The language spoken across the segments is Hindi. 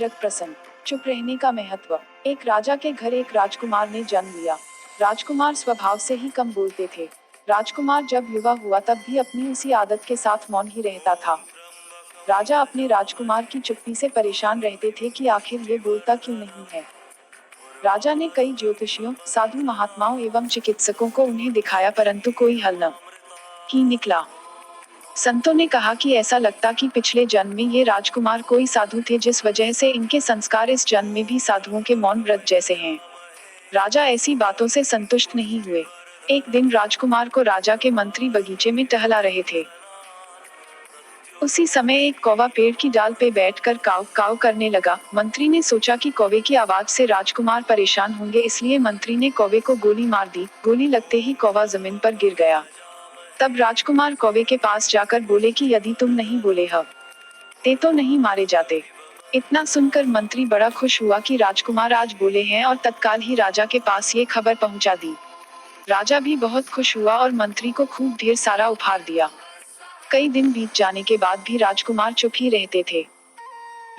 प्रेरक प्रसंग। चुप रहने का महत्व। एक राजा के घर एक राजकुमार ने जन्म लिया। राजकुमार स्वभाव से ही कम बोलते थे। राजकुमार जब युवा हुआ तब भी अपनी उसी आदत के साथ मौन ही रहता था। राजा अपने राजकुमार की चुप्पी से परेशान रहते थे कि आखिर ये बोलता क्यों नहीं है। राजा ने कई ज्योतिषियों, साधु महात्माओं एवं चिकित्सकों को उन्हें दिखाया, परंतु कोई हल न ही निकला। संतों ने कहा कि ऐसा लगता कि पिछले जन्म में ये राजकुमार कोई साधु थे, जिस वजह से इनके संस्कार इस जन्म में भी साधुओं के मौन व्रत जैसे हैं। राजा ऐसी बातों से संतुष्ट नहीं हुए। एक दिन राजकुमार को राजा के मंत्री बगीचे में टहला रहे थे। उसी समय एक कौवा पेड़ की डाल पे बैठकर काव काव करने लगा। मंत्री ने सोचा कि कौवे की आवाज से राजकुमार परेशान होंगे, इसलिए मंत्री ने कौवे को गोली मार दी। गोली लगते ही कौवा जमीन पर गिर गया। तब राजकुमार कौवे के पास जाकर बोले कि यदि तुम नहीं बोले ते तो नहीं मारे जाते। इतना सुनकर मंत्री बड़ा खुश हुआ कि राजकुमार आज बोले हैं और तत्काल ही राजा के पास ये खबर पहुंचा दी। राजा भी बहुत खुश हुआ और मंत्री को खूब ढेर सारा उपहार दिया। कई दिन बीत जाने के बाद भी राजकुमार चुप ही रहते थे।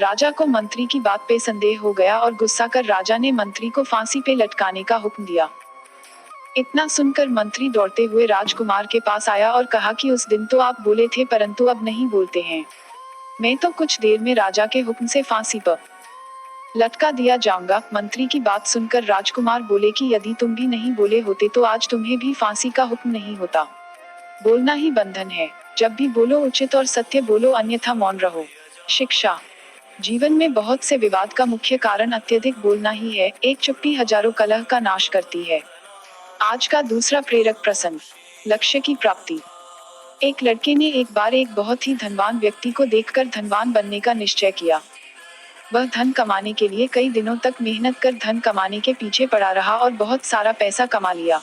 राजा को मंत्री की बात पे संदेह हो गया और गुस्सा कर राजा ने मंत्री को फांसी पे लटकाने का हुक्म दिया। इतना सुनकर मंत्री दौड़ते हुए राजकुमार के पास आया और कहा कि उस दिन तो आप बोले थे, परंतु अब नहीं बोलते हैं। मैं तो कुछ देर में राजा के हुक्म से फांसी पर लटका दिया जाऊंगा। मंत्री की बात सुनकर राजकुमार बोले कि यदि तुम भी नहीं बोले होते तो आज तुम्हें भी फांसी का हुक्म नहीं होता। बोलना ही बंधन है। जब भी बोलो उचित और सत्य बोलो, अन्यथा मौन रहो। शिक्षा। जीवन में बहुत से विवाद का मुख्य कारण अत्यधिक बोलना ही है। एक चुप्पी हजारों कलह का नाश करती है। आज का दूसरा प्रेरक प्रसंग। लक्ष्य की प्राप्ति। एक लड़के ने एक बार एक बहुत ही धनवान व्यक्ति को देखकर धनवान बनने का निश्चय किया। वह धन कमाने के लिए कई दिनों तक मेहनत कर धन कमाने के पीछे पड़ा रहा और बहुत सारा पैसा कमा लिया।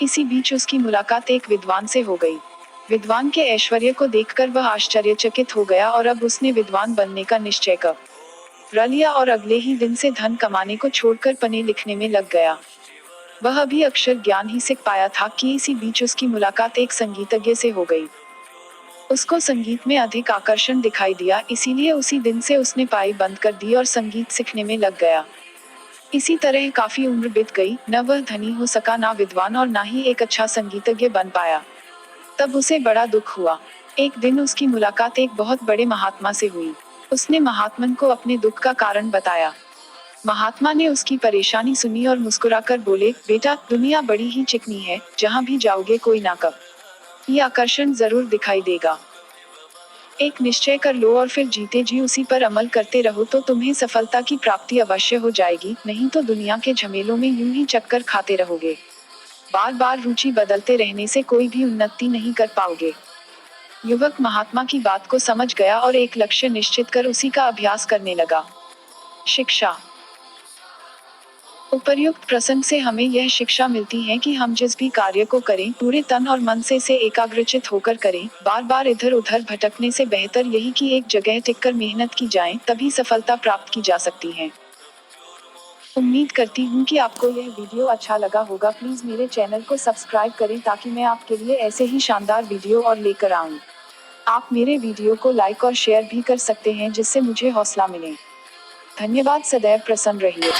इसी बीच उसकी मुलाकात एक विद्वान से हो गई। विद्वान के ऐश्वर्य को देखकर वह आश्चर्यचकित हो गया और अब उसने विद्वान बनने का निश्चय कर लिया और अगले ही दिन से धन कमाने को छोड़कर पढ़ने लिखने में लग गया। वह अभी अक्षर ज्ञान ही सीख पाया था कि इसी बीच उसकी मुलाकात एक संगीतज्ञ से हो गई। उसको संगीत में अधिक आकर्षण दिखाई दिया, इसीलिए उसी दिन से उसने पढ़ाई बंद कर दी और संगीत सीखने में लग गया। इसी तरह काफी उम्र बीत गई, न वह धनी हो सका, ना विद्वान, और ना ही एक अच्छा संगीतज्ञ बन पाया। तब उसे बड़ा दुख हुआ। एक दिन उसकी मुलाकात एक बहुत बड़े महात्मा से हुई। उसने महात्मन को अपने दुख का कारण बताया। महात्मा ने उसकी परेशानी सुनी और मुस्कुराकर बोले, बेटा, दुनिया बड़ी ही चिकनी है, जहाँ भी जाओगे कोई ना ये आकर्षण जरूर दिखाई देगा। एक निश्चय कर लो और फिर जीते जी उसी पर अमल करते रहो तो तुम्हें सफलता की प्राप्ति अवश्य हो जाएगी, नहीं तो दुनिया के झमेलों में यूं ही चक्कर खाते रहोगे। बार बार रुचि बदलते रहने से कोई भी उन्नति नहीं कर पाओगे। युवक महात्मा की बात को समझ गया और एक लक्ष्य निश्चित कर उसी का अभ्यास करने लगा। शिक्षा। उपर्युक्त प्रसंग से हमें यह शिक्षा मिलती है कि हम जिस भी कार्य को करें पूरे तन और मन से एकाग्रचित होकर करें। बार बार इधर उधर भटकने से बेहतर यही कि एक जगह टिककर मेहनत की जाए, तभी सफलता प्राप्त की जा सकती है। उम्मीद करती हूँ कि आपको यह वीडियो अच्छा लगा होगा। प्लीज मेरे चैनल को सब्सक्राइब करें ताकि मैं आपके लिए ऐसे ही शानदार वीडियो और लेकर आऊँ। आप मेरे वीडियो को लाइक और शेयर भी कर सकते हैं, जिससे मुझे हौसला मिले। धन्यवाद। सदैव प्रसन्न रहिए।